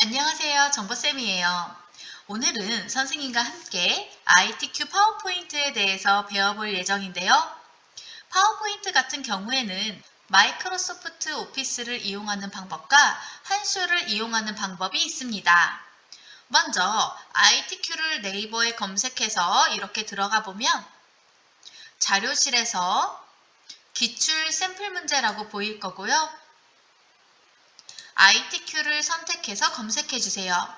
안녕하세요. 정보쌤이에요. 오늘은 선생님과 함께 ITQ 파워포인트에 대해서 배워볼 예정인데요. 파워포인트 같은 경우에는 마이크로소프트 오피스를 이용하는 방법과 한쇼를 이용하는 방법이 있습니다. 먼저 ITQ를 네이버에 검색해서 이렇게 들어가 보면 자료실에서 기출 샘플 문제라고 보일 거고요. ITQ를 선택해서 검색해 주세요.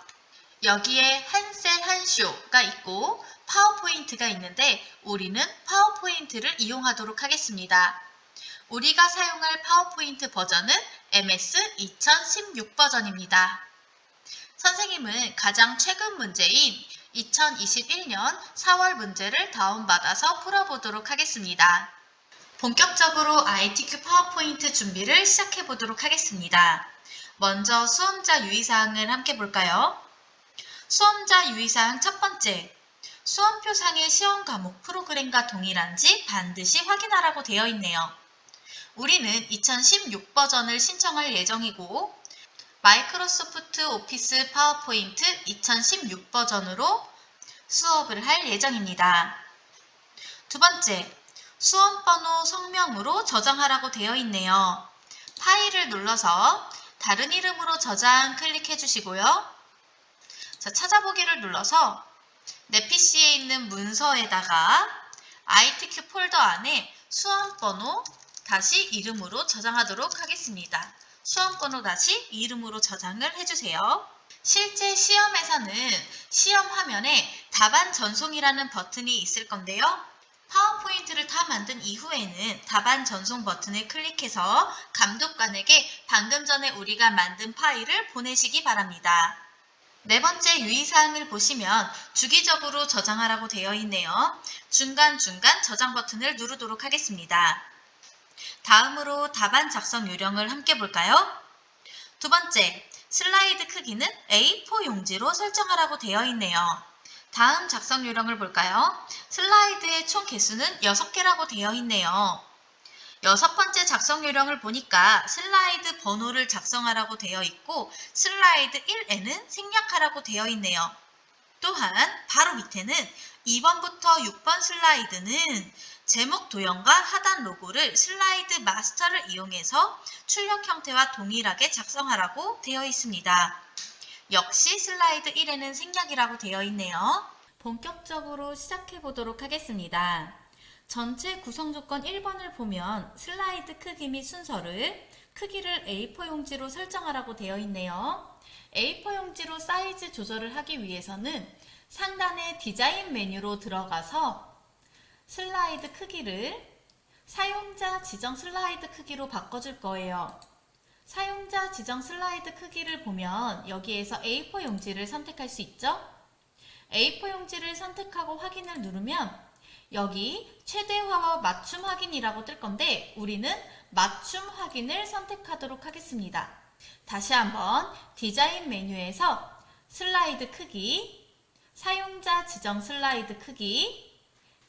여기에 한셀 한쇼가 있고 파워포인트가 있는데 우리는 파워포인트를 이용하도록 하겠습니다. 우리가 사용할 파워포인트 버전은 MS 2016 버전입니다. 선생님은 가장 최근 문제인 2021년 4월 문제를 다운받아서 풀어보도록 하겠습니다. 본격적으로 ITQ 파워포인트 준비를 시작해 보도록 하겠습니다. 먼저 수험자 유의사항을 함께 볼까요? 수험자 유의사항 첫 번째, 수험표상의 시험 과목 프로그램과 동일한지 반드시 확인하라고 되어 있네요. 우리는 2016 버전을 신청할 예정이고 마이크로소프트 오피스 파워포인트 2016 버전으로 수업을 할 예정입니다. 두 번째, 수험번호 성명으로 저장하라고 되어 있네요. 파일을 눌러서 다른 이름으로 저장 클릭해 주시고요. 찾아보기를 눌러서 내 PC에 있는 문서에다가 ITQ 폴더 안에 수험번호 다시 이름으로 저장하도록 하겠습니다. 수험번호 다시 이름으로 저장을 해주세요. 실제 시험에서는 시험 화면에 답안 전송이라는 버튼이 있을 건데요. 파워포인트를 다 만든 이후에는 답안 전송 버튼을 클릭해서 감독관에게 방금 전에 우리가 만든 파일을 보내시기 바랍니다. 네 번째 유의사항을 보시면 주기적으로 저장하라고 되어 있네요. 중간중간 저장 버튼을 누르도록 하겠습니다. 다음으로 답안 작성 요령을 함께 볼까요? 두 번째, 슬라이드 크기는 A4 용지로 설정하라고 되어 있네요. 다음 작성 요령을 볼까요? 슬라이드의 총 개수는 6개라고 되어 있네요. 여섯 번째 작성 요령을 보니까 슬라이드 번호를 작성하라고 되어 있고 슬라이드 1에는 생략하라고 되어 있네요. 또한 바로 밑에는 2번부터 6번 슬라이드는 제목 도형과 하단 로고를 슬라이드 마스터를 이용해서 출력 형태와 동일하게 작성하라고 되어 있습니다. 역시 슬라이드 1에는 생략이라고 되어 있네요. 본격적으로 시작해 보도록 하겠습니다. 전체 구성 조건 1번을 보면 슬라이드 크기 및 순서를 크기를 A4 용지로 설정하라고 되어 있네요. A4 용지로 사이즈 조절을 하기 위해서는 상단의 디자인 메뉴로 들어가서 슬라이드 크기를 사용자 지정 슬라이드 크기로 바꿔줄 거예요. 사용자 지정 슬라이드 크기를 보면 여기에서 A4 용지를 선택할 수 있죠? A4 용지를 선택하고 확인을 누르면 여기 최대화와 맞춤 확인이라고 뜰 건데 우리는 맞춤 확인을 선택하도록 하겠습니다. 다시 한번 디자인 메뉴에서 슬라이드 크기, 사용자 지정 슬라이드 크기,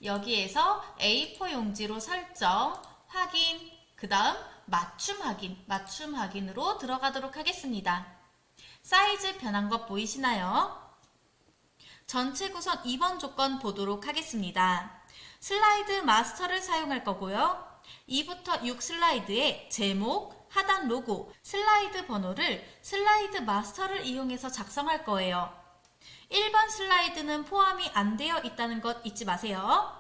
여기에서 A4 용지로 설정, 확인, 그 다음 맞춤 확인으로 들어가도록 하겠습니다. 사이즈 변한 것 보이시나요? 전체 구성 2번 조건 보도록 하겠습니다. 슬라이드 마스터를 사용할 거고요. 2부터 6 슬라이드의 제목, 하단 로고, 슬라이드 번호를 슬라이드 마스터를 이용해서 작성할 거예요. 1번 슬라이드는 포함이 안 되어 있다는 것 잊지 마세요.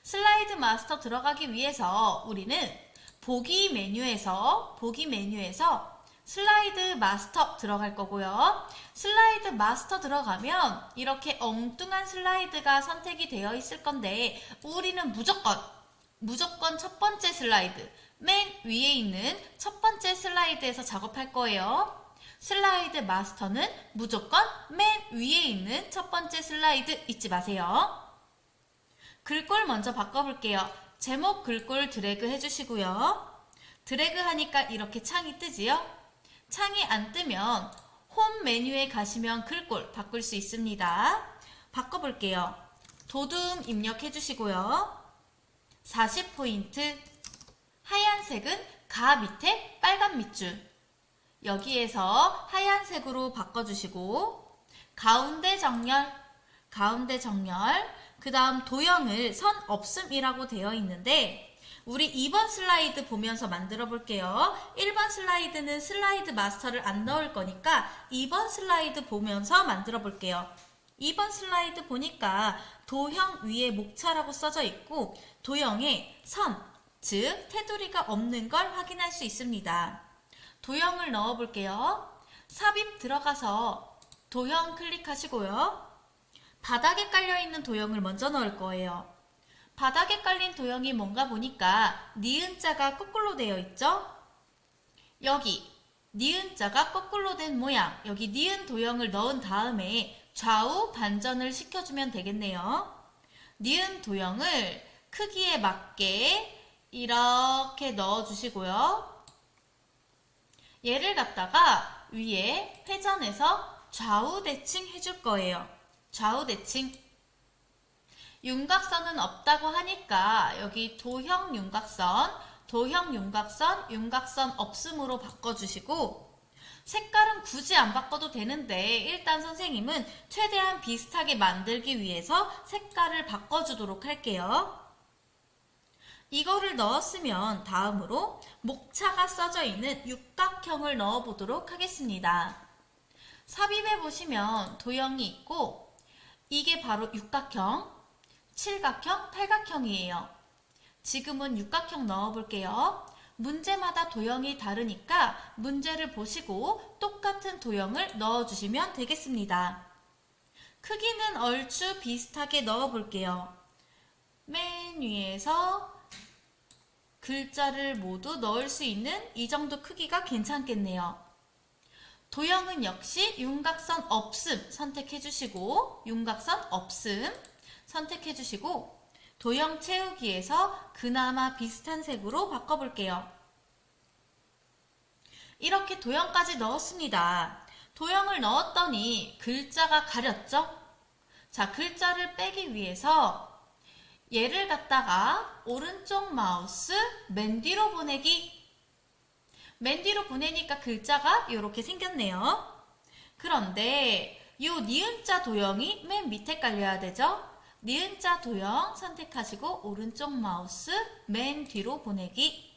슬라이드 마스터 들어가기 위해서 우리는 보기 메뉴에서 슬라이드 마스터 들어갈 거고요. 슬라이드 마스터 들어가면 이렇게 엉뚱한 슬라이드가 선택이 되어 있을 건데 우리는 무조건 첫 번째 슬라이드, 맨 위에 있는 첫 번째 슬라이드에서 작업할 거예요. 슬라이드 마스터는 무조건 맨 위에 있는 첫 번째 슬라이드 잊지 마세요. 글꼴 먼저 바꿔볼게요. 제목 글꼴 드래그 해주시고요. 드래그 하니까 이렇게 창이 뜨지요? 창이 안 뜨면 홈 메뉴에 가시면 글꼴 바꿀 수 있습니다. 바꿔볼게요. 도둠 입력해주시고요. 40포인트, 하얀색은 가 밑에 빨간 밑줄, 여기에서 하얀색으로 바꿔주시고 가운데 정렬, 그 다음 도형을 선 없음이라고 되어 있는데 우리 2번 슬라이드 보면서 만들어 볼게요. 1번 슬라이드는 슬라이드 마스터를 안 넣을 거니까 2번 슬라이드 보면서 만들어 볼게요. 2번 슬라이드 보니까 도형 위에 목차라고 써져 있고 도형에 선, 즉 테두리가 없는 걸 확인할 수 있습니다. 도형을 넣어 볼게요. 삽입 들어가서 도형 클릭하시고요. 바닥에 깔려있는 도형을 먼저 넣을 거예요. 바닥에 깔린 도형이 뭔가 보니까 니은자가 거꾸로 되어 있죠? 여기 니은자가 거꾸로 된 모양, 여기 니은 도형을 넣은 다음에 좌우 반전을 시켜주면 되겠네요. 니은 도형을 크기에 맞게 이렇게 넣어주시고요. 얘를 갖다가 위에 회전해서 좌우 대칭 해줄 거예요. 좌우 대칭. 윤곽선은 없다고 하니까 여기 도형 윤곽선, 윤곽선 없음으로 바꿔주시고 색깔은 굳이 안 바꿔도 되는데 일단 선생님은 최대한 비슷하게 만들기 위해서 색깔을 바꿔주도록 할게요. 이거를 넣었으면 다음으로 목차가 써져 있는 육각형을 넣어보도록 하겠습니다. 삽입해 보시면 도형이 있고 이게 바로 육각형, 칠각형, 팔각형이에요. 지금은 육각형 넣어볼게요. 문제마다 도형이 다르니까 문제를 보시고 똑같은 도형을 넣어주시면 되겠습니다. 크기는 얼추 비슷하게 넣어볼게요. 맨 위에서 글자를 모두 넣을 수 있는 이 정도 크기가 괜찮겠네요. 도형은 역시 윤곽선 없음 선택해주시고 윤곽선 없음 선택해주시고 도형 채우기에서 그나마 비슷한 색으로 바꿔볼게요. 이렇게 도형까지 넣었습니다. 도형을 넣었더니 글자가 가렸죠? 자, 글자를 빼기 위해서 얘를 갖다가 오른쪽 마우스 맨 뒤로 보내기. 맨 뒤로 보내니까 글자가 이렇게 생겼네요. 그런데 이 니은자 도형이 맨 밑에 깔려야 되죠? 니은자 도형 선택하시고 오른쪽 마우스 맨 뒤로 보내기.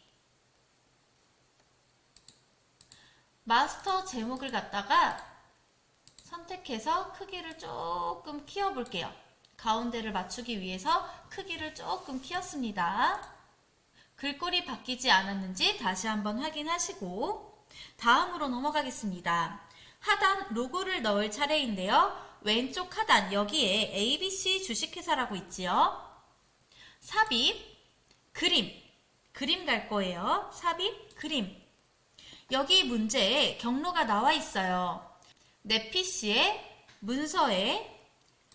마스터 제목을 갖다가 선택해서 크기를 조금 키워볼게요. 가운데를 맞추기 위해서 크기를 조금 키웠습니다. 글꼴이 바뀌지 않았는지 다시 한번 확인하시고 다음으로 넘어가겠습니다. 하단 로고를 넣을 차례인데요. 왼쪽 하단 여기에 ABC 주식회사라고 있지요. 삽입, 그림 갈 거예요. 삽입, 그림. 여기 문제에 경로가 나와 있어요. 내 PC에, 문서에,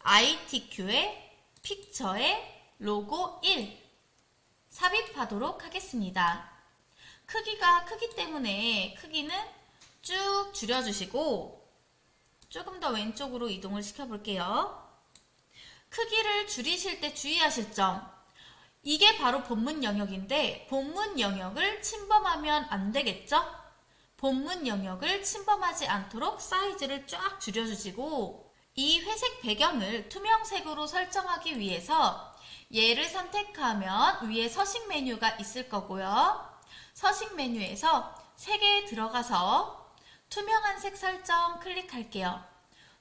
ITQ에, 픽처에, 로고 1 삽입하도록 하겠습니다. 크기가 크기 때문에 크기는 쭉 줄여주시고 조금 더 왼쪽으로 이동을 시켜볼게요. 크기를 줄이실 때 주의하실 점. 이게 바로 본문 영역인데 본문 영역을 침범하면 안 되겠죠? 본문 영역을 침범하지 않도록 사이즈를 쫙 줄여주시고 이 회색 배경을 투명색으로 설정하기 위해서 얘를 선택하면 위에 서식 메뉴가 있을 거고요. 서식 메뉴에서 색에 들어가서 투명한 색 설정 클릭할게요.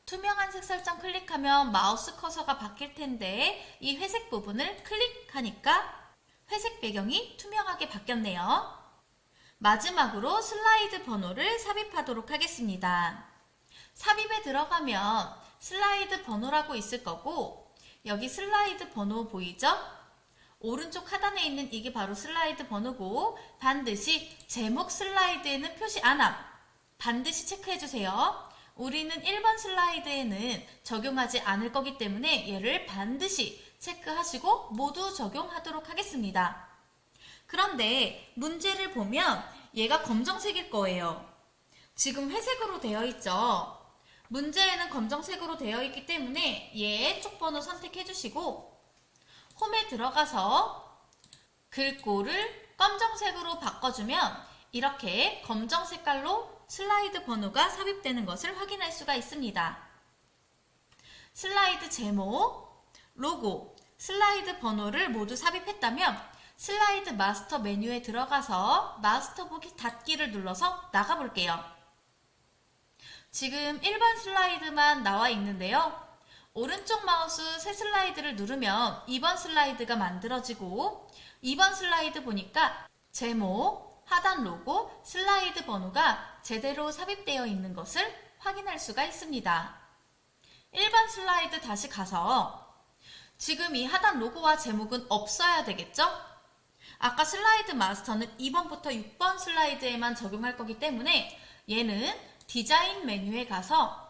투명한 색 설정 클릭하면 마우스 커서가 바뀔 텐데 이 회색 부분을 클릭하니까 회색 배경이 투명하게 바뀌었네요. 마지막으로 슬라이드 번호를 삽입하도록 하겠습니다. 삽입에 들어가면 슬라이드 번호라고 있을 거고 여기 슬라이드 번호 보이죠? 오른쪽 하단에 있는 이게 바로 슬라이드 번호고 반드시 제목 슬라이드에는 표시 안 함. 반드시 체크해주세요. 우리는 1번 슬라이드에는 적용하지 않을 거기 때문에 얘를 반드시 체크하시고 모두 적용하도록 하겠습니다. 그런데 문제를 보면 얘가 검정색일 거예요. 지금 회색으로 되어 있죠. 문제에는 검정색으로 되어 있기 때문에 얘 쪽 번호 선택해주시고 홈에 들어가서 글꼴을 검정색으로 바꿔주면 이렇게 검정 색깔로 슬라이드 번호가 삽입되는 것을 확인할 수가 있습니다. 슬라이드 제목, 로고, 슬라이드 번호를 모두 삽입했다면 슬라이드 마스터 메뉴에 들어가서 마스터 보기 닫기를 눌러서 나가볼게요. 지금 일반 슬라이드만 나와 있는데요. 오른쪽 마우스 새 슬라이드를 누르면 2번 슬라이드가 만들어지고 2번 슬라이드 보니까 제목, 하단 로고, 슬라이드 번호가 제대로 삽입되어 있는 것을 확인할 수가 있습니다. 1번 슬라이드 다시 가서 지금 이 하단 로고와 제목은 없어야 되겠죠? 아까 슬라이드 마스터는 2번부터 6번 슬라이드에만 적용할 거기 때문에 얘는 디자인 메뉴에 가서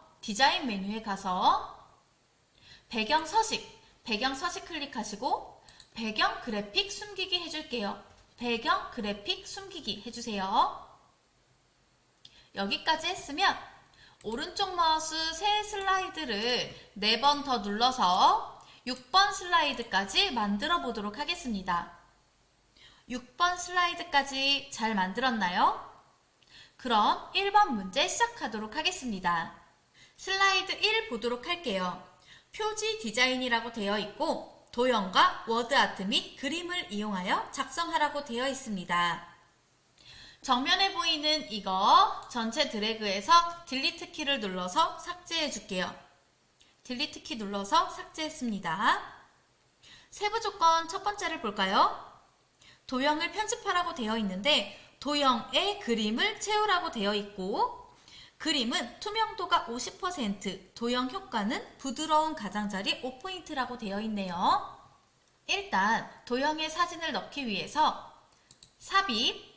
배경 서식 클릭하시고 배경 그래픽 숨기기 해줄게요. 배경 그래픽 숨기기 해주세요. 여기까지 했으면 오른쪽 마우스 새 슬라이드를 4번 더 눌러서 6번 슬라이드까지 만들어 보도록 하겠습니다. 6번 슬라이드까지 잘 만들었나요? 그럼 1번 문제 시작하도록 하겠습니다. 슬라이드 1 보도록 할게요. 표지 디자인이라고 되어 있고 도형과 워드아트 및 그림을 이용하여 작성하라고 되어 있습니다. 정면에 보이는 이거 전체 드래그해서 딜리트 키를 눌러서 삭제해 줄게요. 딜리트 키 눌러서 삭제했습니다. 세부 조건 첫 번째를 볼까요? 도형을 편집하라고 되어 있는데 도형에 그림을 채우라고 되어 있고 그림은 투명도가 50%, 도형 효과는 부드러운 가장자리 5포인트라고 되어 있네요. 일단 도형에 사진을 넣기 위해서 삽입,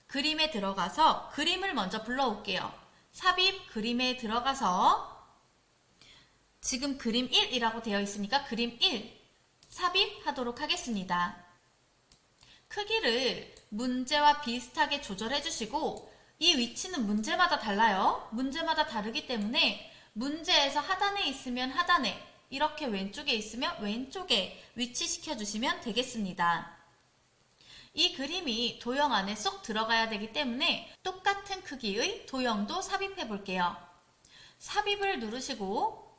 그림에 들어가서 그림을 먼저 불러올게요. 삽입, 그림에 들어가서 지금 그림 1이라고 되어 있으니까 그림 1 삽입하도록 하겠습니다. 크기를 문제와 비슷하게 조절해 주시고 이 위치는 문제마다 달라요. 문제마다 다르기 때문에 문제에서 하단에 있으면 하단에, 이렇게 왼쪽에 있으면 왼쪽에 위치시켜 주시면 되겠습니다. 이 그림이 도형 안에 쏙 들어가야 되기 때문에 똑같은 크기의 도형도 삽입해 볼게요. 삽입을 누르고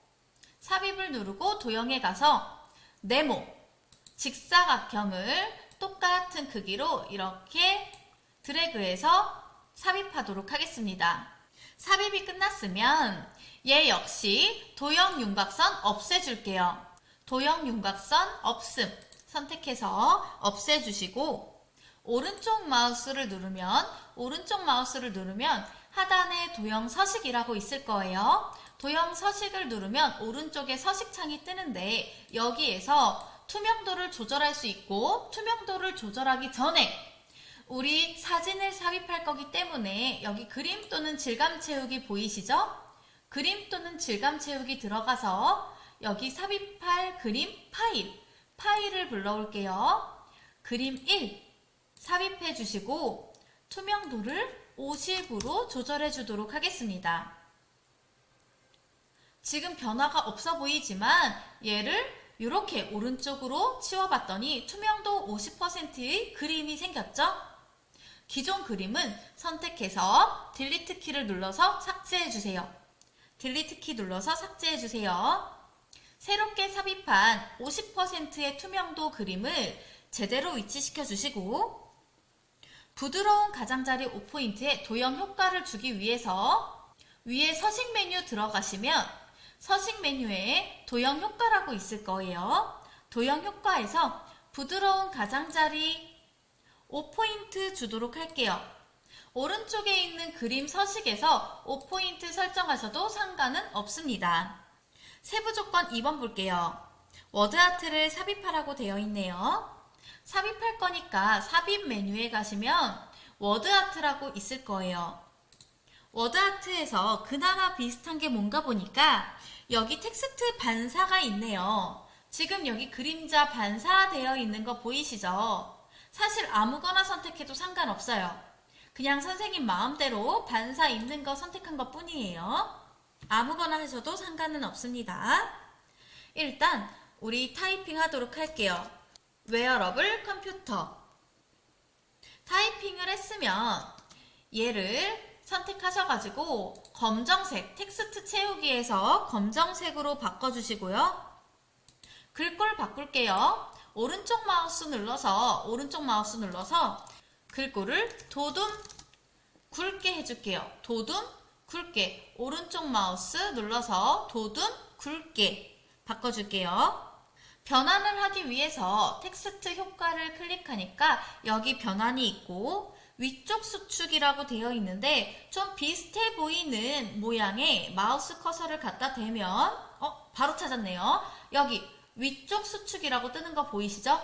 도형에 가서 네모, 직사각형을 똑같은 크기로 이렇게 드래그해서 삽입하도록 하겠습니다. 삽입이 끝났으면 얘 역시 도형 윤곽선 없애줄게요. 도형 윤곽선 없음 선택해서 없애주시고 오른쪽 마우스를 누르면 하단에 도형 서식이라고 있을 거예요. 도형 서식을 누르면 오른쪽에 서식창이 뜨는데 여기에서 투명도를 조절할 수 있고 투명도를 조절하기 전에 우리 사진을 삽입할 거기 때문에 여기 그림 또는 질감 채우기 보이시죠? 그림 또는 질감 채우기 들어가서 여기 삽입할 그림 파일을 불러올게요. 그림 1 삽입해 주시고 투명도를 50으로 조절해 주도록 하겠습니다. 지금 변화가 없어 보이지만 얘를 이렇게 오른쪽으로 치워봤더니 투명도 50%의 그림이 생겼죠? 기존 그림은 선택해서 딜리트 키를 눌러서 삭제해주세요. 딜리트 키 눌러서 삭제해주세요. 새롭게 삽입한 50%의 투명도 그림을 제대로 위치시켜 주시고 부드러운 가장자리 5포인트에 도형 효과를 주기 위해서 위에 서식 메뉴 들어가시면 서식 메뉴에 도형 효과라고 있을 거예요. 도형 효과에서 부드러운 가장자리 5포인트 주도록 할게요. 오른쪽에 있는 그림 서식에서 5포인트 설정하셔도 상관은 없습니다. 세부 조건 2번 볼게요. 워드아트를 삽입하라고 되어 있네요. 삽입할 거니까 삽입 메뉴에 가시면 워드아트라고 있을 거예요. 워드아트에서 그나마 비슷한 게 뭔가 보니까 여기 텍스트 반사가 있네요. 지금 여기 그림자 반사되어 있는 거 보이시죠? 사실 아무거나 선택해도 상관없어요. 그냥 선생님 마음대로 반사 있는 거 선택한 것 뿐이에요. 아무거나 하셔도 상관은 없습니다. 일단 우리 타이핑 하도록 할게요. 웨어러블 컴퓨터 타이핑을 했으면 얘를 선택하셔가지고 검정색 텍스트 채우기에서 검정색으로 바꿔주시고요. 글꼴 바꿀게요. 오른쪽 마우스 눌러서 글꼴을 도둠 굵게 해줄게요. 도둠 굵게. 오른쪽 마우스 눌러서 도둠 굵게 바꿔줄게요. 변환을 하기 위해서 텍스트 효과를 클릭하니까 여기 변환이 있고 위쪽 수축이라고 되어 있는데 좀 비슷해 보이는 모양의 마우스 커서를 갖다 대면 바로 찾았네요. 여기 위쪽 수축이라고 뜨는 거 보이시죠?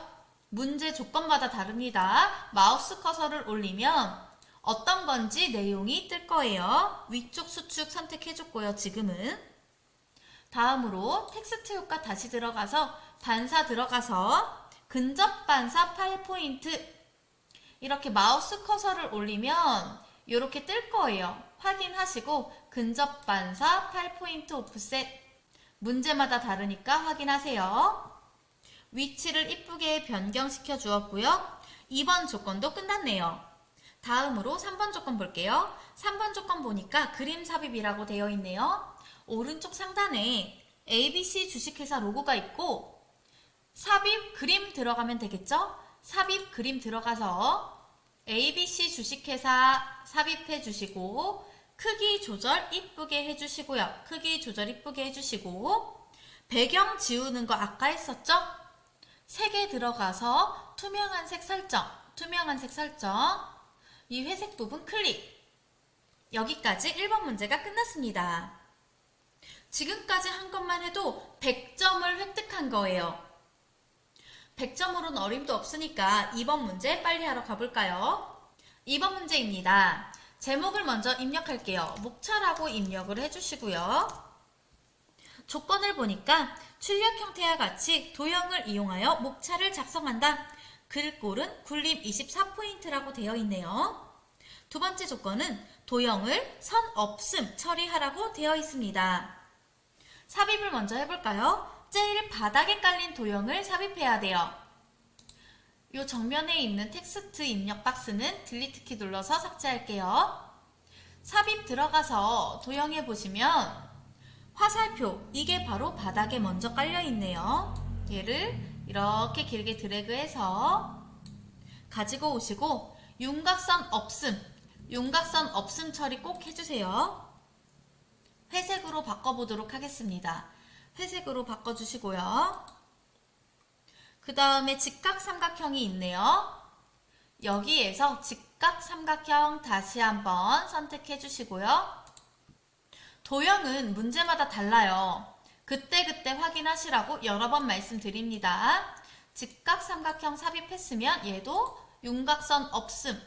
문제 조건마다 다릅니다. 마우스 커서를 올리면 어떤 건지 내용이 뜰 거예요. 위쪽 수축 선택해줬고요. 지금은 다음으로 텍스트 효과 다시 들어가서 반사 들어가서 근접 반사 8포인트 이렇게 마우스 커서를 올리면 이렇게 뜰 거예요. 확인하시고 근접 반사 8포인트 오프셋 문제마다 다르니까 확인하세요. 위치를 이쁘게 변경시켜 주었고요. 2번 조건도 끝났네요. 다음으로 3번 조건 볼게요. 3번 조건 보니까 그림 삽입이라고 되어 있네요. 오른쪽 상단에 ABC 주식회사 로고가 있고 삽입 그림 들어가면 되겠죠? 삽입 그림 들어가서 ABC 주식회사 삽입해 주시고 크기 조절 이쁘게 해주시고요. 크기 조절 이쁘게 해주시고 배경 지우는 거 아까 했었죠? 색에 들어가서 투명한 색 설정 이 회색 부분 클릭. 여기까지 1번 문제가 끝났습니다. 지금까지 한 것만 해도 100점을 획득한 거예요. 100점으로는 어림도 없으니까 2번 문제 빨리 하러 가볼까요? 2번 문제입니다. 제목을 먼저 입력할게요. 목차라고 입력을 해주시고요. 조건을 보니까 출력 형태와 같이 도형을 이용하여 목차를 작성한다. 글꼴은 굴림 24포인트라고 되어 있네요. 두 번째 조건은 도형을 선 없음 처리하라고 되어 있습니다. 삽입을 먼저 해볼까요? 제일 바닥에 깔린 도형을 삽입해야 돼요. 이 정면에 있는 텍스트 입력 박스는 딜리트 키 눌러서 삭제할게요. 삽입 들어가서 도형에 보시면 화살표, 이게 바로 바닥에 먼저 깔려 있네요. 얘를 이렇게 길게 드래그해서 가지고 오시고 윤곽선 없음 처리 꼭 해주세요. 회색으로 바꿔보도록 하겠습니다. 회색으로 바꿔주시고요. 그 다음에 직각삼각형이 있네요. 여기에서 직각삼각형 다시 한번 선택해 주시고요. 도형은 문제마다 달라요. 그때그때 확인하시라고 여러 번 말씀드립니다. 직각삼각형 삽입했으면 얘도 윤곽선 없음.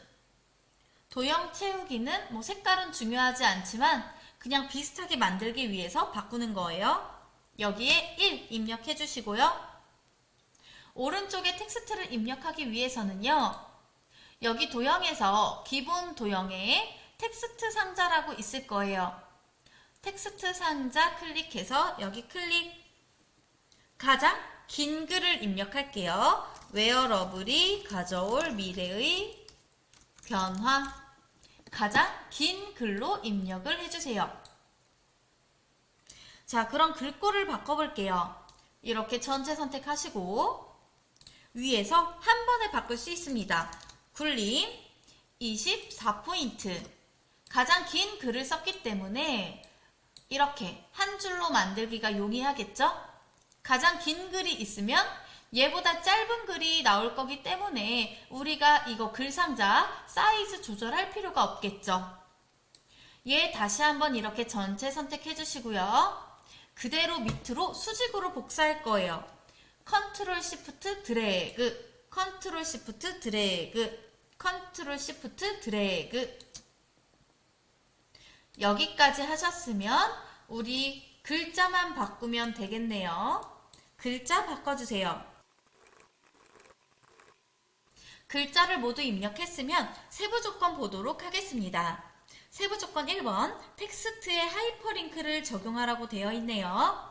도형 채우기는 뭐 색깔은 중요하지 않지만 그냥 비슷하게 만들기 위해서 바꾸는 거예요. 여기에 1 입력해 주시고요. 오른쪽에 텍스트를 입력하기 위해서는요. 여기 도형에서 기본 도형에 텍스트 상자라고 있을 거예요. 텍스트 상자 클릭해서 여기 클릭. 가장 긴 글을 입력할게요. 웨어러블이 가져올 미래의 변화. 가장 긴 글로 입력을 해주세요. 자, 그럼 글꼴을 바꿔볼게요. 이렇게 전체 선택하시고 위에서 한 번에 바꿀 수 있습니다. 굴림 24포인트. 가장 긴 글을 썼기 때문에 이렇게 한 줄로 만들기가 용이하겠죠? 가장 긴 글이 있으면 얘보다 짧은 글이 나올 거기 때문에 우리가 이거 글상자 사이즈 조절할 필요가 없겠죠. 얘 다시 한번 이렇게 전체 선택해 주시고요. 그대로 밑으로 수직으로 복사할 거예요. 컨트롤 시프트 드래그, 컨트롤 시프트 드래그, 컨트롤 시프트 드래그. 여기까지 하셨으면 우리 글자만 바꾸면 되겠네요. 글자 바꿔주세요. 글자를 모두 입력했으면 세부 조건 보도록 하겠습니다. 세부 조건 1번, 텍스트에 하이퍼링크를 적용하라고 되어 있네요.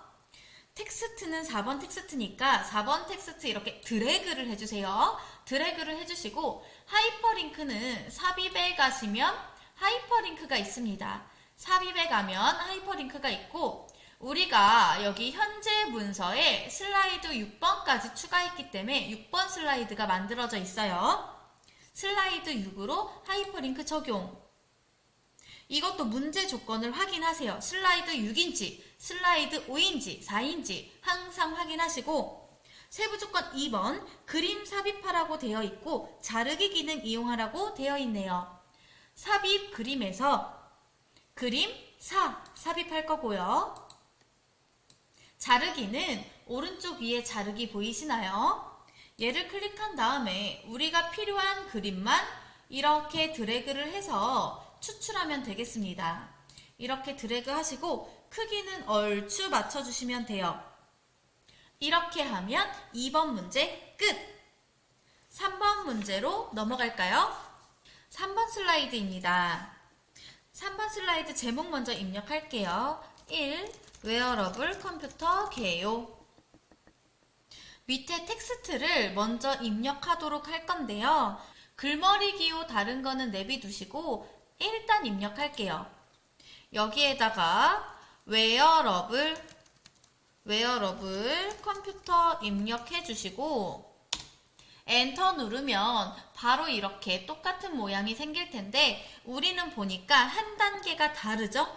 텍스트는 4번 텍스트니까 4번 텍스트 이렇게 드래그를 해주세요. 드래그를 해주시고 하이퍼링크는 삽입에 가시면 하이퍼링크가 있습니다. 삽입에 가면 하이퍼링크가 있고 우리가 여기 현재 문서에 슬라이드 6번까지 추가했기 때문에 6번 슬라이드가 만들어져 있어요. 슬라이드 6으로 하이퍼링크 적용. 이것도 문제 조건을 확인하세요. 슬라이드 6인지, 슬라이드 5인지, 4인지 항상 확인하시고 세부 조건 2번 그림 삽입하라고 되어 있고 자르기 기능 이용하라고 되어 있네요. 삽입 그림에서 그림 삽입할 거고요. 자르기는 오른쪽 위에 자르기 보이시나요? 얘를 클릭한 다음에 우리가 필요한 그림만 이렇게 드래그를 해서 추출하면 되겠습니다. 이렇게 드래그 하시고 크기는 얼추 맞춰주시면 돼요. 이렇게 하면 2번 문제 끝! 3번 문제로 넘어갈까요? 3번 슬라이드입니다. 3번 슬라이드 제목 먼저 입력할게요. 1. 웨어러블 컴퓨터 개요. 밑에 텍스트를 먼저 입력하도록 할 건데요. 글머리 기호 다른 거는 내비두시고 일단 입력할게요. 여기에다가 웨어러블 컴퓨터 입력해 주시고 엔터 누르면 바로 이렇게 똑같은 모양이 생길 텐데 우리는 보니까 한 단계가 다르죠?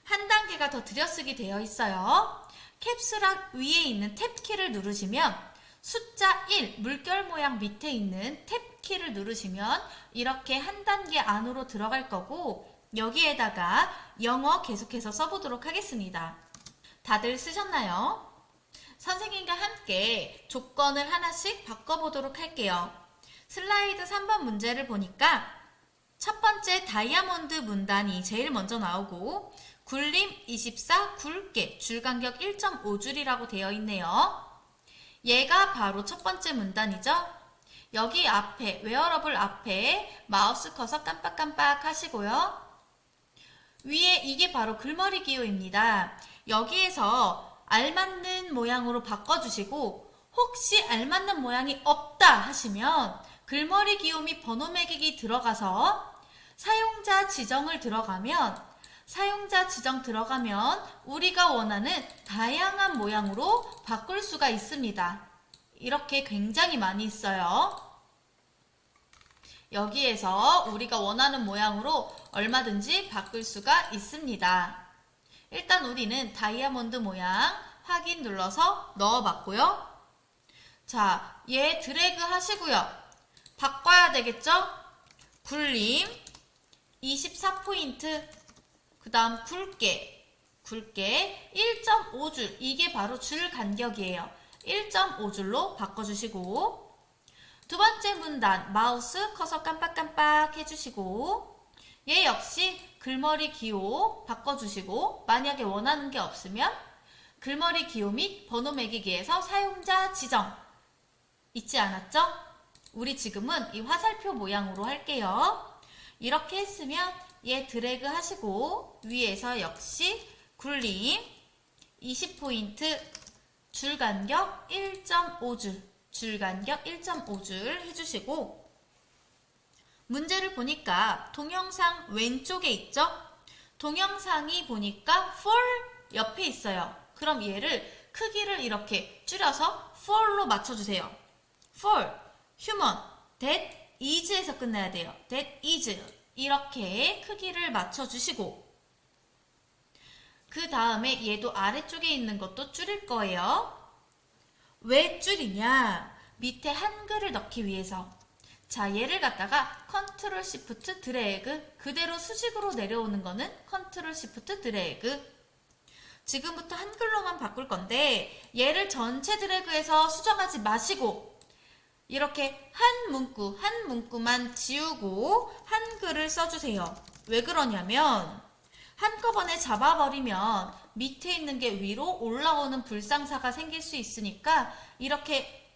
한 단계가 더 들여쓰기 되어 있어요. 캡스락 위에 있는 탭키를 누르시면 숫자 1 물결 모양 밑에 있는 탭키를 누르시면 이렇게 한 단계 안으로 들어갈 거고 여기에다가 영어 계속해서 써보도록 하겠습니다. 다들 쓰셨나요? 선생님과 함께 조건을 하나씩 바꿔보도록 할게요. 슬라이드 3번 문제를 보니까 첫 번째 다이아몬드 문단이 제일 먼저 나오고 굴림 24 굵게 줄간격 1.5줄이라고 되어 있네요. 얘가 바로 첫 번째 문단이죠. 여기 앞에 웨어러블 앞에 마우스 커서 깜빡깜빡 하시고요. 위에 이게 바로 글머리 기호입니다. 여기에서 알맞는 모양으로 바꿔주시고 혹시 알맞는 모양이 없다 하시면 글머리 기호 및 번호 매기기 들어가서 사용자 지정을 들어가면 우리가 원하는 다양한 모양으로 바꿀 수가 있습니다. 이렇게 굉장히 많이 있어요. 여기에서 우리가 원하는 모양으로 얼마든지 바꿀 수가 있습니다. 일단 우리는 다이아몬드 모양 확인 눌러서 넣어봤고요. 자, 얘 드래그 하시고요. 바꿔야 되겠죠? 굴림 24포인트 그 다음 굵게 1.5줄 이게 바로 줄 간격이에요. 1.5줄로 바꿔주시고 두 번째 문단 마우스 커서 깜빡깜빡 해주시고 얘 역시 글머리 기호 바꿔주시고 만약에 원하는 게 없으면 글머리 기호 및 번호 매기기에서 사용자 지정 잊지 않았죠? 우리 지금은 이 화살표 모양으로 할게요. 이렇게 했으면 얘 드래그 하시고 위에서 역시 굴림 20포인트 줄간격 1.5줄 해주시고 문제를 보니까 동영상 왼쪽에 있죠? 동영상이 보니까 for 옆에 있어요. 그럼 얘를 크기를 이렇게 줄여서 for로 맞춰주세요. for, human, that is에서 끝나야 돼요. that is 이렇게 크기를 맞춰주시고 그 다음에 얘도 아래쪽에 있는 것도 줄일 거예요. 왜 줄이냐? 밑에 한글을 넣기 위해서. 자, 얘를 갖다가 컨트롤 시프트 드래그 그대로 수직으로 내려오는 거는 컨트롤 시프트 드래그 지금부터 한글로만 바꿀 건데 얘를 전체 드래그해서 수정하지 마시고 이렇게 한 문구만 지우고 한글을 써주세요. 왜 그러냐면 한꺼번에 잡아버리면 밑에 있는 게 위로 올라오는 불상사가 생길 수 있으니까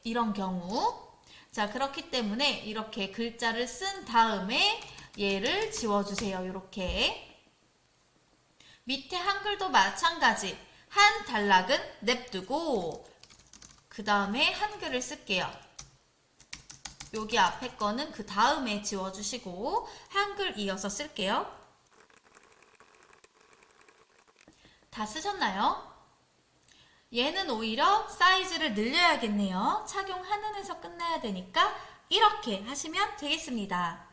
이런 경우 자 그렇기 때문에 이렇게 글자를 쓴 다음에 얘를 지워주세요. 이렇게 밑에 한글도 마찬가지 한 단락은 냅두고 그 다음에 한글을 쓸게요. 여기 앞에 거는 그 다음에 지워주시고 한글 이어서 쓸게요. 다 쓰셨나요? 얘는 오히려 사이즈를 늘려야겠네요. 착용하는 에서 끝나야 되니까 이렇게 하시면 되겠습니다.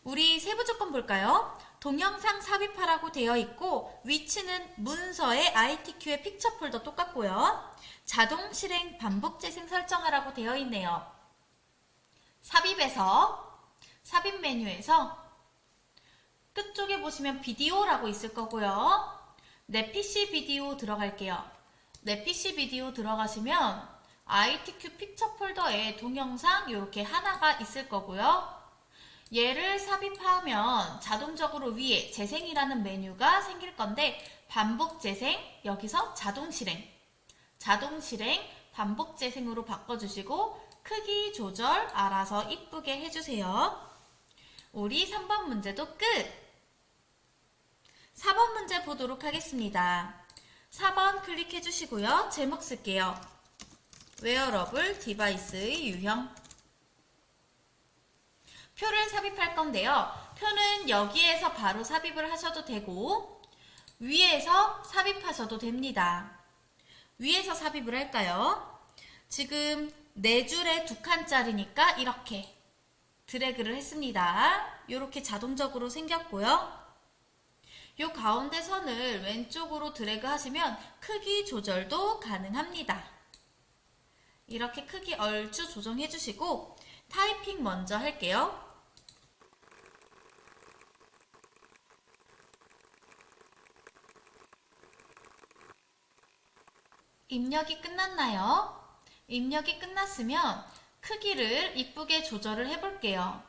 우리 세부 조건 볼까요? 동영상 삽입하라고 되어 있고 위치는 문서의 ITQ의 픽처 폴더 똑같고요. 자동 실행 반복 재생 설정하라고 되어 있네요. 삽입 메뉴에서 끝쪽에 보시면 비디오라고 있을 거고요. 내 PC 비디오 들어갈게요. 내 PC 비디오 들어가시면 ITQ 픽처 폴더에 동영상 이렇게 하나가 있을 거고요. 얘를 삽입하면 자동적으로 위에 재생이라는 메뉴가 생길 건데 반복 재생, 여기서 자동 실행, 반복 재생으로 바꿔주시고 크기 조절 알아서 이쁘게 해주세요. 우리 3번 문제도 끝! 4번 문제 보도록 하겠습니다. 4번 클릭해 주시고요. 제목 쓸게요. 웨어러블 디바이스의 유형. 표를 삽입할 건데요. 표는 여기에서 바로 삽입을 하셔도 되고 위에서 삽입하셔도 됩니다. 위에서 삽입을 할까요? 지금 4줄에 2칸짜리니까 이렇게 드래그를 했습니다. 이렇게 자동적으로 생겼고요. 요 가운데 선을 왼쪽으로 드래그 하시면 크기 조절도 가능합니다. 이렇게 크기 얼추 조정해 주시고 타이핑 먼저 할게요. 입력이 끝났나요? 입력이 끝났으면 크기를 이쁘게 조절을 해볼게요.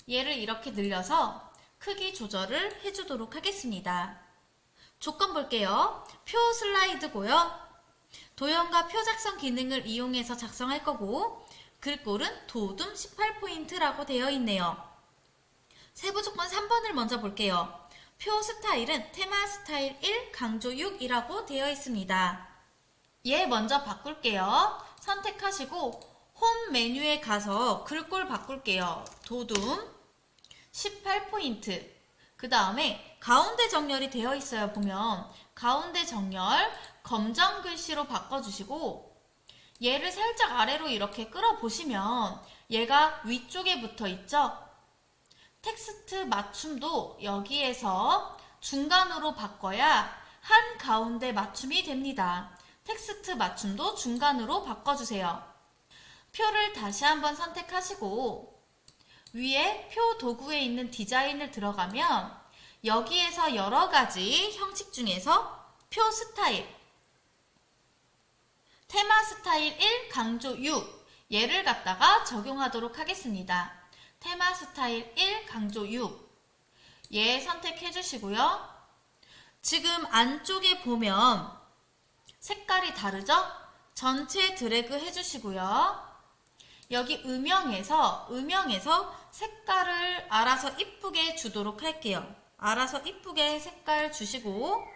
얘를 이렇게 늘려서 크기 조절을 해주도록 하겠습니다. 조건 볼게요. 표 슬라이드고요. 도형과 표 작성 기능을 이용해서 작성할 거고 글꼴은 도둠 18포인트라고 되어 있네요. 세부 조건 3번을 먼저 볼게요. 표 스타일은 테마 스타일 1 강조 6이라고 되어 있습니다. 얘 먼저 바꿀게요. 선택하시고 홈 메뉴에 가서 글꼴 바꿀게요. 도둠 18포인트. 그 다음에 가운데 정렬이 되어 있어요. 보면 가운데 정렬 검정 글씨로 바꿔주시고 얘를 살짝 아래로 이렇게 끌어보시면 얘가 위쪽에 붙어 있죠. 텍스트 맞춤도 여기에서 중간으로 바꿔야 한 가운데 맞춤이 됩니다. 텍스트 맞춤도 중간으로 바꿔주세요. 표를 다시 한번 선택하시고 위에 표 도구에 있는 디자인을 들어가면 여기에서 여러가지 형식 중에서 표 스타일, 테마 스타일 1 강조 6 얘를 갖다가 적용하도록 하겠습니다. 테마 스타일 1 강조 6 얘 선택해 주시고요. 지금 안쪽에 보면 색깔이 다르죠? 전체 드래그 해주시고요. 여기 음영에서 색깔을 알아서 이쁘게 주도록 할게요. 알아서 이쁘게 색깔 주시고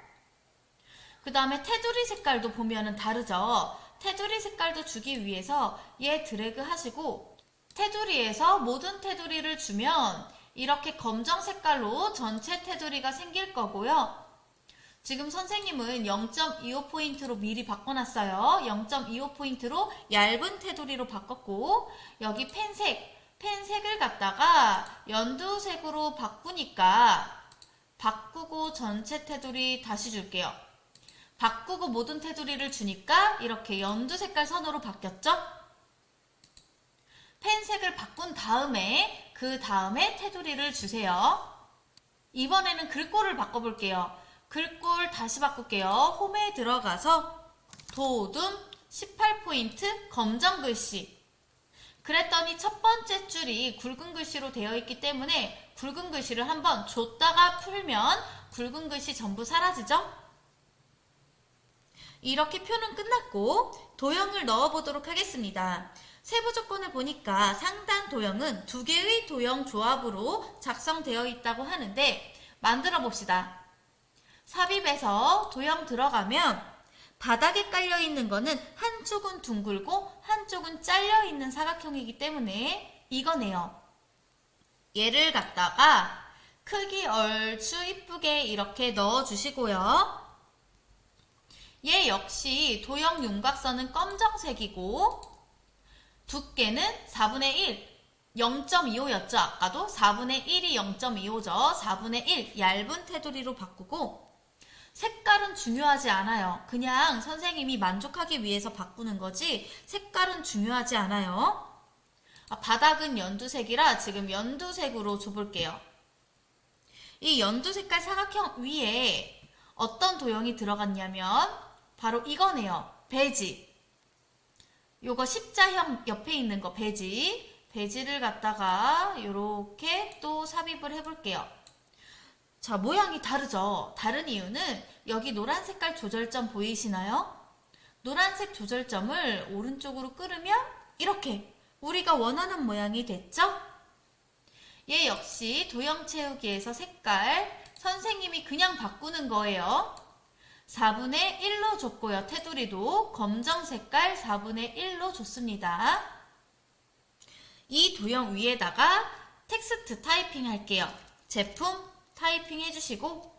그 다음에 테두리 색깔도 보면은 다르죠? 테두리 색깔도 주기 위해서 얘 드래그 하시고 테두리에서 모든 테두리를 주면 이렇게 검정 색깔로 전체 테두리가 생길 거고요. 지금 선생님은 0.25포인트로 미리 바꿔놨어요. 0.25포인트로 얇은 테두리로 바꿨고 여기 펜색을 갖다가 연두색으로 바꾸고 전체 테두리 다시 줄게요. 바꾸고 모든 테두리를 주니까 이렇게 연두 색깔 선으로 바뀌었죠? 펜색을 바꾼 다음에 그 다음에 테두리를 주세요. 이번에는 글꼴을 바꿔볼게요. 글꼴 다시 바꿀게요. 홈에 들어가서 도둠 18포인트 검정 글씨. 그랬더니 첫 번째 줄이 굵은 글씨로 되어 있기 때문에 굵은 글씨를 한번 줬다가 풀면 굵은 글씨 전부 사라지죠? 이렇게 표는 끝났고 도형을 넣어보도록 하겠습니다. 세부 조건을 보니까 상단 도형은 2개의 도형 조합으로 작성되어 있다고 하는데 만들어 봅시다. 삽입에서 도형 들어가면 바닥에 깔려 있는 거는 한쪽은 둥글고 한쪽은 잘려 있는 사각형이기 때문에 이거네요. 얘를 갖다가 크기 얼추 이쁘게 이렇게 넣어주시고요. 얘 역시 도형 윤곽선은 검정색이고 두께는 4분의 1, 0.25였죠. 아까도 4분의 1이 0.25죠. 4분의 1 얇은 테두리로 바꾸고 색깔은 중요하지 않아요. 그냥 선생님이 만족하기 위해서 바꾸는 거지 색깔은 중요하지 않아요. 바닥은 연두색이라 지금 연두색으로 줘볼게요. 이 연두 색깔 사각형 위에 어떤 도형이 들어갔냐면 바로 이거네요. 배지. 요거 십자형 옆에 있는 거 배지. 배지를 갖다가 이렇게 또 삽입을 해볼게요. 자, 모양이 다르죠? 다른 이유는 여기 노란 색깔 조절점 보이시나요? 노란색 조절점을 오른쪽으로 끌으면 이렇게 우리가 원하는 모양이 됐죠? 얘 역시 도형 채우기에서 색깔 선생님이 그냥 바꾸는 거예요. 4분의 1로 줬고요. 테두리도 검정 색깔 4분의 1로 줬습니다. 이 도형 위에다가 텍스트 타이핑 할게요. 제품 타이핑 해주시고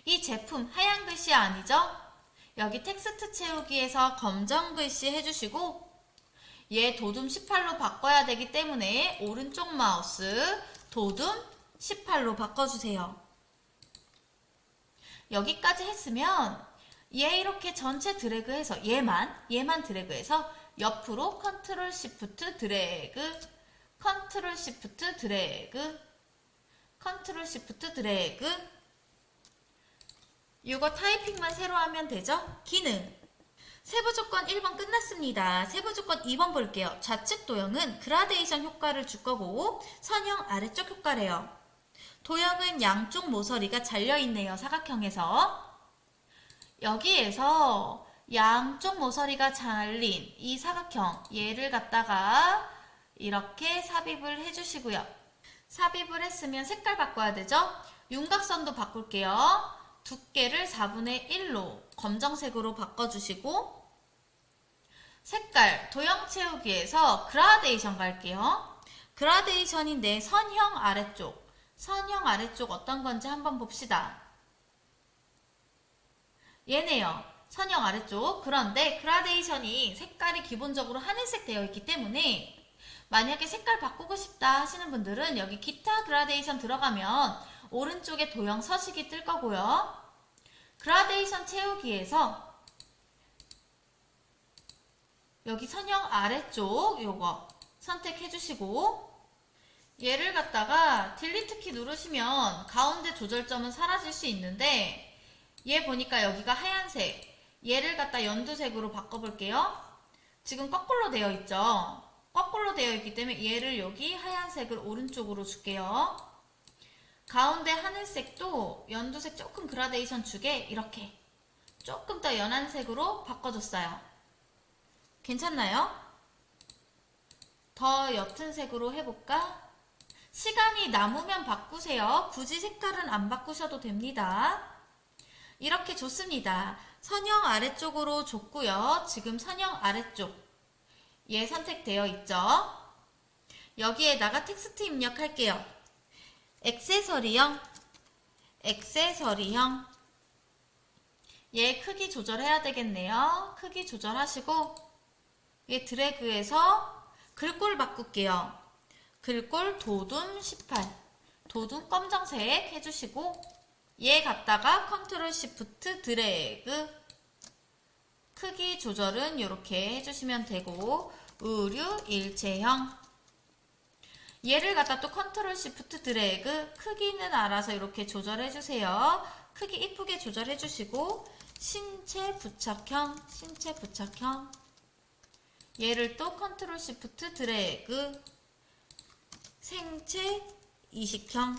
이 제품 하얀 글씨 아니죠? 여기 텍스트 채우기에서 검정 글씨 해주시고 얘 도둠 18로 바꿔야 되기 때문에 오른쪽 마우스 도둠 18로 바꿔주세요. 여기까지 했으면 얘 이렇게 전체 드래그해서 얘만 드래그해서 옆으로 컨트롤 시프트 드래그 컨트롤 시프트 드래그 컨트롤 시프트 드래그 이거 타이핑만 새로 하면 되죠? 기능 세부조건 1번 끝났습니다. 세부조건 2번 볼게요. 좌측 도형은 그라데이션 효과를 줄 거고 선형 아래쪽 효과래요. 도형은 양쪽 모서리가 잘려있네요. 사각형에서. 여기에서 양쪽 모서리가 잘린 이 사각형 얘를 갖다가 이렇게 삽입을 해주시고요. 삽입을 했으면 색깔 바꿔야 되죠? 윤곽선도 바꿀게요. 두께를 4분의 1로 검정색으로 바꿔주시고 색깔 도형 채우기에서 그라데이션 갈게요. 그라데이션인데 선형 아래쪽 어떤 건지 한번 봅시다. 얘네요. 선형 아래쪽. 그런데 그라데이션이 색깔이 기본적으로 하늘색 되어 있기 때문에 만약에 색깔 바꾸고 싶다 하시는 분들은 여기 기타 그라데이션 들어가면 오른쪽에 도형 서식이 뜰 거고요. 그라데이션 채우기에서 여기 선형 아래쪽 요거 선택해 주시고 얘를 갖다가 딜리트 키 누르시면 가운데 조절점은 사라질 수 있는데 얘 보니까 여기가 하얀색 얘를 갖다 연두색으로 바꿔볼게요. 지금 거꾸로 되어 있죠. 거꾸로 되어 있기 때문에 얘를 여기 하얀색을 오른쪽으로 줄게요. 가운데 하늘색도 연두색 조금 그라데이션 주게 이렇게 조금 더 연한 색으로 바꿔줬어요. 괜찮나요? 더 옅은 색으로 해볼까? 시간이 남으면 바꾸세요. 굳이 색깔은 안 바꾸셔도 됩니다. 이렇게 좋습니다. 선형 아래쪽으로 줬고요. 지금 선형 아래쪽 얘 선택되어 있죠. 여기에다가 텍스트 입력할게요. 액세서리형 얘 크기 조절해야 되겠네요. 크기 조절하시고 얘 드래그해서 글꼴 바꿀게요. 글꼴 도둠 18 도둠 검정색 해주시고 얘 갖다가 컨트롤 시프트 드래그 크기 조절은 이렇게 해주시면 되고 의류 일체형 얘를 갖다 또 컨트롤 시프트 드래그 크기는 알아서 이렇게 조절해주세요. 크기 이쁘게 조절해주시고 신체 부착형 얘를 또 컨트롤 시프트 드래그 생체 이식형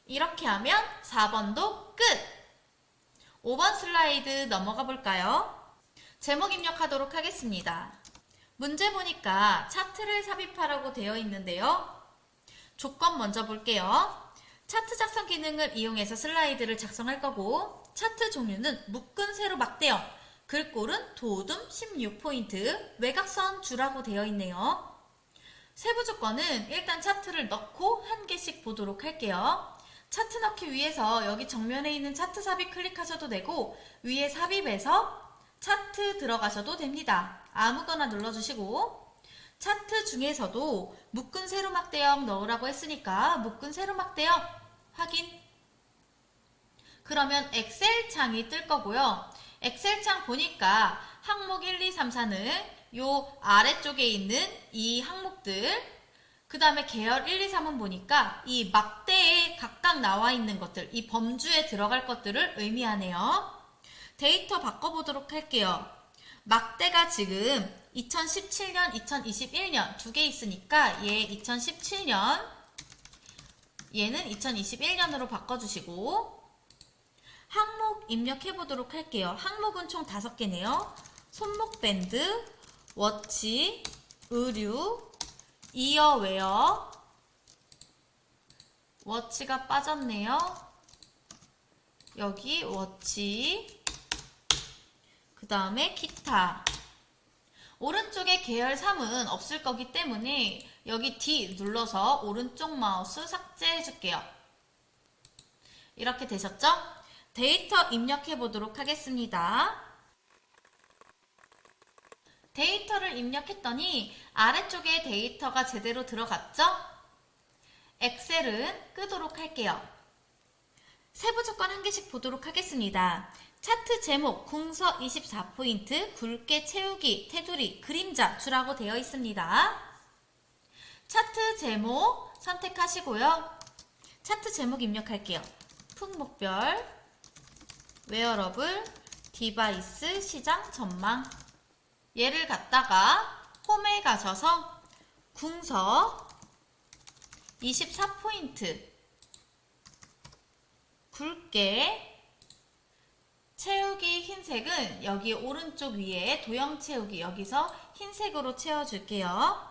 이렇게 하면 4번도 끝! 5번 슬라이드 넘어가 볼까요? 제목 입력하도록 하겠습니다. 문제 보니까 차트를 삽입하라고 되어 있는데요. 조건 먼저 볼게요. 차트 작성 기능을 이용해서 슬라이드를 작성할 거고 차트 종류는 묶은 세로 막대형 글꼴은 도둠 16포인트, 외곽선 주라고 되어 있네요. 세부 조건은 일단 차트를 넣고 한 개씩 보도록 할게요. 차트 넣기 위해서 여기 정면에 있는 차트 삽입 클릭하셔도 되고 위에 삽입에서 차트 들어가셔도 됩니다. 아무거나 눌러주시고 차트 중에서도 묶은 세로막대형 넣으라고 했으니까 묶은 세로막대형 확인. 그러면 엑셀 창이 뜰 거고요. 엑셀 창 보니까 항목 1, 2, 3, 4는 요 아래쪽에 있는 이 항목들, 그 다음에 계열 1, 2, 3은 보니까 이 막대에 각각 나와 있는 것들, 이 범주에 들어갈 것들을 의미하네요. 데이터 바꿔보도록 할게요. 막대가 지금 2017년, 2021년 두 개 있으니까 얘 2017년, 얘는 2021년으로 바꿔주시고 항목 입력해보도록 할게요. 항목은 총 5개네요. 손목 밴드, 워치, 의류, 이어웨어, 워치가 빠졌네요. 여기 워치, 그 다음에 기타. 오른쪽에 계열 3은 없을 거기 때문에 여기 D 눌러서 오른쪽 마우스 삭제해 줄게요. 이렇게 되셨죠? 데이터 입력해 보도록 하겠습니다. 데이터를 입력했더니 아래쪽에 데이터가 제대로 들어갔죠? 엑셀은 끄도록 할게요. 세부 조건 한 개씩 보도록 하겠습니다. 차트 제목, 궁서 24포인트, 굵게 채우기, 테두리, 그림자 주라고 되어 있습니다. 차트 제목 선택하시고요. 차트 제목 입력할게요. 품목별, 웨어러블, 디바이스, 시장, 전망. 얘를 갖다가 홈에 가셔서 궁서 24포인트, 굵게 채우기 흰색은 여기 오른쪽 위에 도형 채우기 여기서 흰색으로 채워줄게요.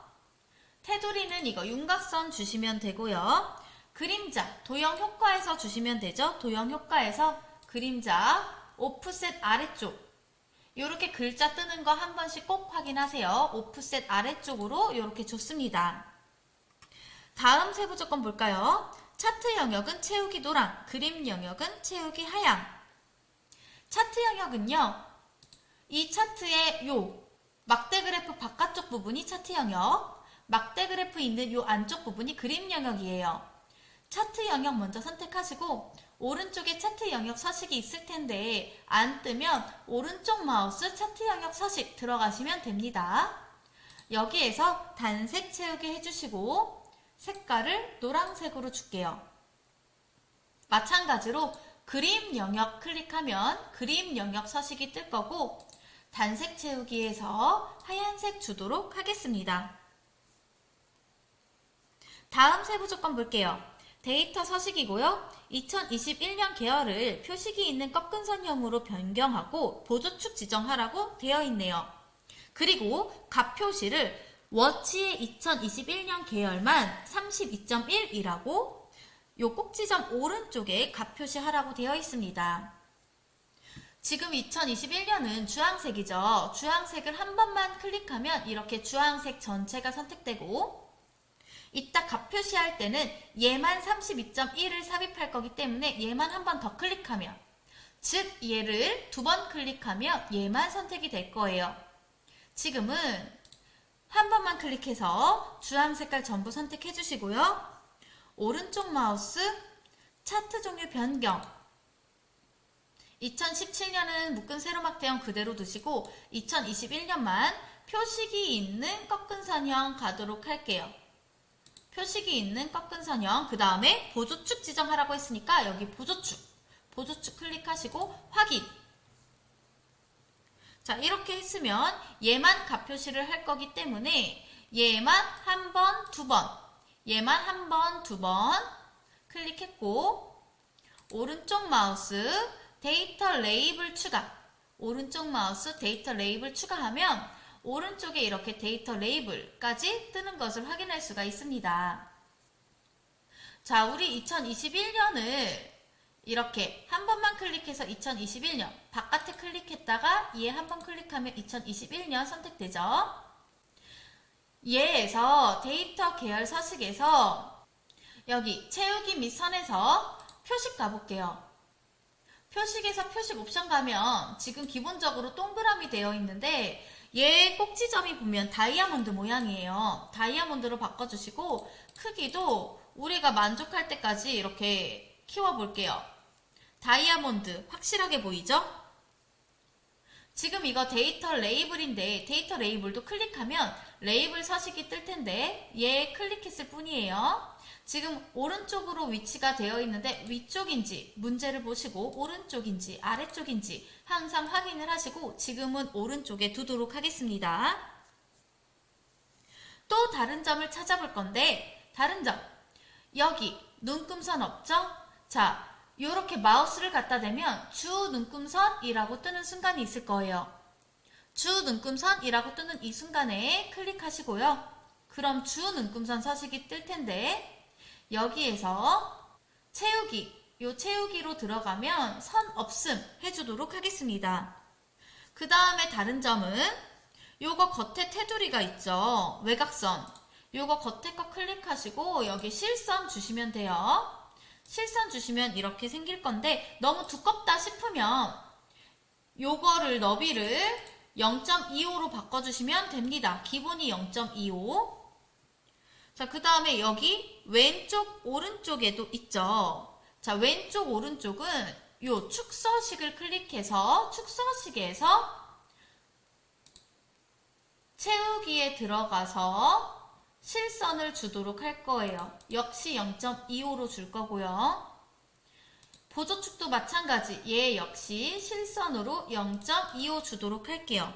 테두리는 이거 윤곽선 주시면 되고요. 그림자 도형 효과에서 주시면 되죠. 도형 효과에서 그림자 오프셋 아래쪽 이렇게 글자 뜨는 거 한 번씩 꼭 확인하세요. 오프셋 아래쪽으로 이렇게 줬습니다. 다음 세부 조건 볼까요? 차트 영역은 채우기 노랑, 그림 영역은 채우기 하양. 차트 영역은요, 이 차트의 요 막대 그래프 바깥쪽 부분이 차트 영역, 막대 그래프 있는 요 안쪽 부분이 그림 영역이에요. 차트 영역 먼저 선택하시고 오른쪽에 차트 영역 서식이 있을 텐데 안 뜨면 오른쪽 마우스 차트 영역 서식 들어가시면 됩니다. 여기에서 단색 채우기 해주시고 색깔을 노란색으로 줄게요. 마찬가지로 그림 영역 클릭하면 그림 영역 서식이 뜰 거고 단색 채우기에서 하얀색 주도록 하겠습니다. 다음 세부 조건 볼게요. 데이터 서식이고요. 2021년 계열을 표식이 있는 꺾은 선형으로 변경하고 보조축 지정하라고 되어 있네요. 그리고 값 표시를 워치의 2021년 계열만 32.1이라고 요 꼭지점 오른쪽에 값 표시하라고 되어 있습니다. 지금 2021년은 주황색이죠. 주황색을 한 번만 클릭하면 이렇게 주황색 전체가 선택되고 이따 값 표시할 때는 얘만 32.1을 삽입할 거기 때문에 얘만 한 번 더 클릭하면 즉 얘를 2번 클릭하면 얘만 선택이 될 거예요. 지금은 한 번만 클릭해서 주황 색깔 전부 선택해 주시고요. 오른쪽 마우스 차트 종류 변경 2017년은 묶은 세로막대형 그대로 두시고 2021년만 표식이 있는 꺾은 선형 가도록 할게요. 표식이 있는 꺾은 선형 그 다음에 보조축 지정하라고 했으니까 여기 보조축 클릭하시고 확인. 자 이렇게 했으면 얘만 값 표시를 할 거기 때문에 얘만 한 번, 두 번 얘만 한 번, 두 번 클릭했고 오른쪽 마우스 데이터 레이블 추가 오른쪽 마우스 데이터 레이블 추가하면 오른쪽에 이렇게 데이터 레이블까지 뜨는 것을 확인할 수가 있습니다. 자, 우리 2021년을 이렇게 한 번만 클릭해서 2021년, 바깥에 클릭했다가 얘 한 번 클릭하면 2021년 선택되죠. 얘에서 데이터 계열 서식에서 여기 채우기 및 선에서 표식 가볼게요. 표식에서 표식 옵션 가면 지금 기본적으로 동그라미 되어 있는데 얘 꼭지점이 보면 다이아몬드 모양이에요. 다이아몬드로 바꿔주시고 크기도 우리가 만족할 때까지 이렇게 키워볼게요. 다이아몬드 확실하게 보이죠? 지금 이거 데이터 레이블인데 데이터 레이블도 클릭하면 레이블 서식이 뜰 텐데 얘 클릭했을 뿐이에요. 지금 오른쪽으로 위치가 되어 있는데 위쪽인지 문제를 보시고 오른쪽인지 아래쪽인지 항상 확인을 하시고 지금은 오른쪽에 두도록 하겠습니다. 또 다른 점을 찾아볼 건데 다른 점 여기 눈금선 없죠? 자, 이렇게 마우스를 갖다 대면 주 눈금선이라고 뜨는 순간이 있을 거예요. 주 눈금선이라고 뜨는 이 순간에 클릭하시고요. 그럼 주 눈금선 서식이 뜰 텐데 여기에서 채우기, 요 채우기로 들어가면 선 없음 해주도록 하겠습니다. 그 다음에 다른 점은 요거 겉에 테두리가 있죠. 외곽선. 요거 겉에 거 클릭하시고 여기 실선 주시면 돼요. 실선 주시면 이렇게 생길 건데 너무 두껍다 싶으면 요거를 너비를 0.25로 바꿔주시면 됩니다. 기본이 0.25. 자, 그 다음에 여기 왼쪽 오른쪽에도 있죠. 자, 왼쪽 오른쪽은 요 축서식을 클릭해서 축서식에서 채우기에 들어가서 실선을 주도록 할 거예요. 역시 0.25로 줄 거고요. 보조축도 마찬가지. 얘 역시 실선으로 0.25 주도록 할게요.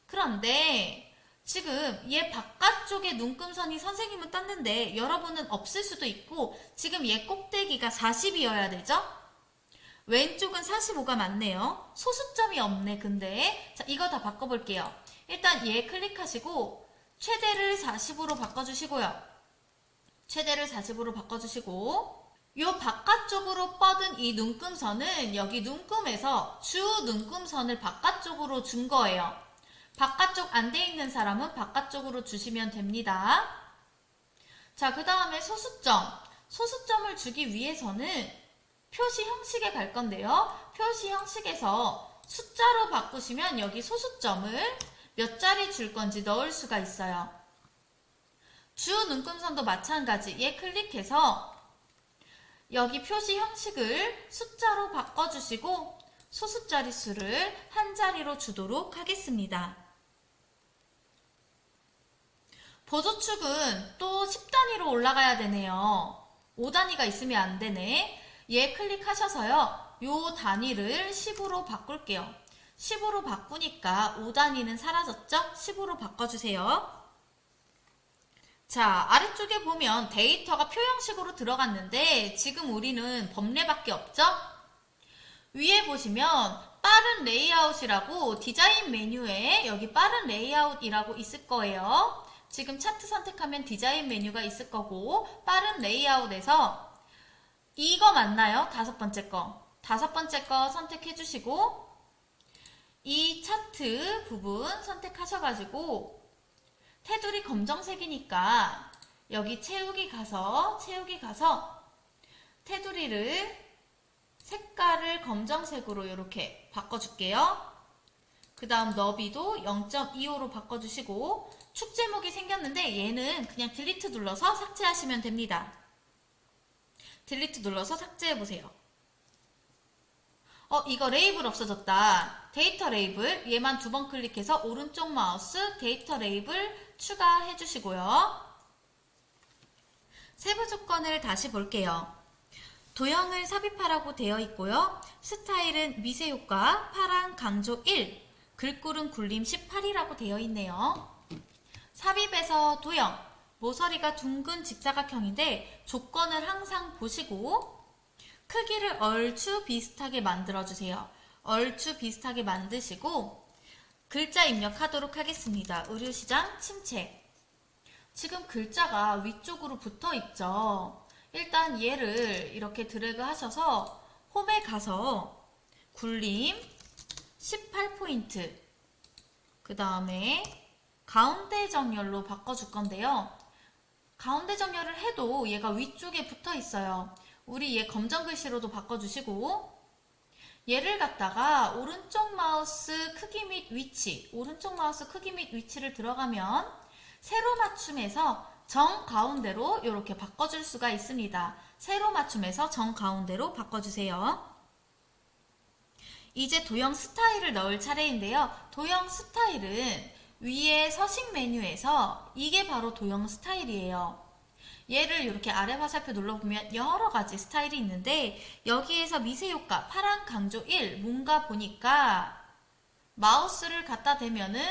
그런데 지금 얘 바깥쪽에 눈금선이 선생님은 떴는데 여러분은 없을 수도 있고 지금 얘 꼭대기가 40이어야 되죠? 왼쪽은 45가 맞네요. 소수점이 없네. 근데 자, 이거 다 바꿔볼게요. 일단 얘 클릭하시고 최대를 40으로 바꿔주시고요. 최대를 40으로 바꿔주시고 요 바깥쪽으로 뻗은 이 눈금선은 여기 눈금에서 주 눈금선을 바깥쪽으로 준 거예요. 바깥쪽 안 돼 있는 사람은 바깥쪽으로 주시면 됩니다. 자, 그 다음에 소수점. 소수점을 주기 위해서는 표시 형식에 갈 건데요. 표시 형식에서 숫자로 바꾸시면 여기 소수점을 몇 자리 줄 건지 넣을 수가 있어요. 주 눈금선도 마찬가지. 얘 클릭해서 여기 표시 형식을 숫자로 바꿔주시고 소수 자릿수를 한 자리로 주도록 하겠습니다. 보조축은 또 10단위로 올라가야 되네요. 5단위가 있으면 안 되네. 얘 클릭하셔서요. 요 단위를 10으로 바꿀게요. 10으로 바꾸니까 5단위는 사라졌죠? 10으로 바꿔주세요. 자, 아래쪽에 보면 데이터가 표형식으로 들어갔는데 지금 우리는 범례밖에 없죠? 위에 보시면 빠른 레이아웃이라고 디자인 메뉴에 여기 빠른 레이아웃이라고 있을 거예요. 지금 차트 선택하면 디자인 메뉴가 있을 거고 빠른 레이아웃에서 이거 맞나요? 다섯 번째 거. 다섯 번째 거 선택해 주시고 이 차트 부분 선택하셔가지고 테두리 검정색이니까 여기 채우기 가서 테두리를 색깔을 검정색으로 이렇게 바꿔줄게요. 그 다음 너비도 0.25로 바꿔주시고 축 제목이 생겼는데 얘는 그냥 딜리트 눌러서 삭제하시면 됩니다. 딜리트 눌러서 삭제해보세요. 이거 레이블 없어졌다. 데이터 레이블 얘만 2번 클릭해서 오른쪽 마우스 데이터 레이블 추가해주시고요. 세부 조건을 다시 볼게요. 도형을 삽입하라고 되어 있고요. 스타일은 미세 효과, 파란 강조 1, 글꼴은 굴림 18이라고 되어 있네요. 삽입에서 도형, 모서리가 둥근 직사각형인데 조건을 항상 보시고 크기를 얼추 비슷하게 만들어주세요. 얼추 비슷하게 만드시고 글자 입력하도록 하겠습니다. 의료시장 침체. 지금 글자가 위쪽으로 붙어 있죠. 일단 얘를 이렇게 드래그 하셔서 홈에 가서 굴림 18포인트, 그 다음에 가운데 정렬로 바꿔줄 건데요. 가운데 정렬을 해도 얘가 위쪽에 붙어 있어요. 우리 얘 검정 글씨로도 바꿔주시고, 얘를 갖다가 오른쪽 마우스 크기 및 위치를 들어가면 세로 맞춤에서 정가운데로 이렇게 바꿔줄 수가 있습니다. 세로 맞춤에서 정가운데로 바꿔주세요. 이제 도형 스타일을 넣을 차례인데요. 도형 스타일은 위에 서식 메뉴에서 이게 바로 도형 스타일이에요. 얘를 이렇게 아래 화살표 눌러보면 여러 가지 스타일이 있는데, 여기에서 미세효과 파란 강조 1 뭔가 보니까 마우스를 갖다 대면은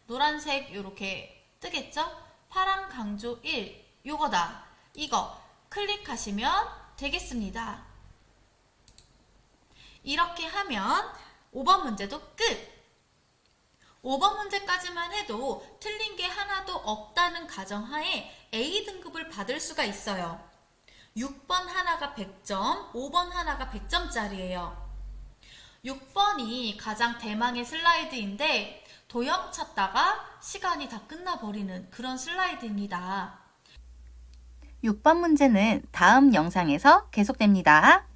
노란색 이렇게 뜨겠죠? 파란 강조 1 요거다. 이거 클릭하시면 되겠습니다. 이렇게 하면 5번 문제도 끝! 5번 문제까지만 해도 틀린 게 하나도 없다는 가정하에 A등급을 받을 수가 있어요. 6번 하나가 100점, 5번 하나가 100점짜리예요. 6번이 가장 대망의 슬라이드인데 도형 찾다가 시간이 다 끝나버리는 그런 슬라이드입니다. 6번 문제는 다음 영상에서 계속됩니다.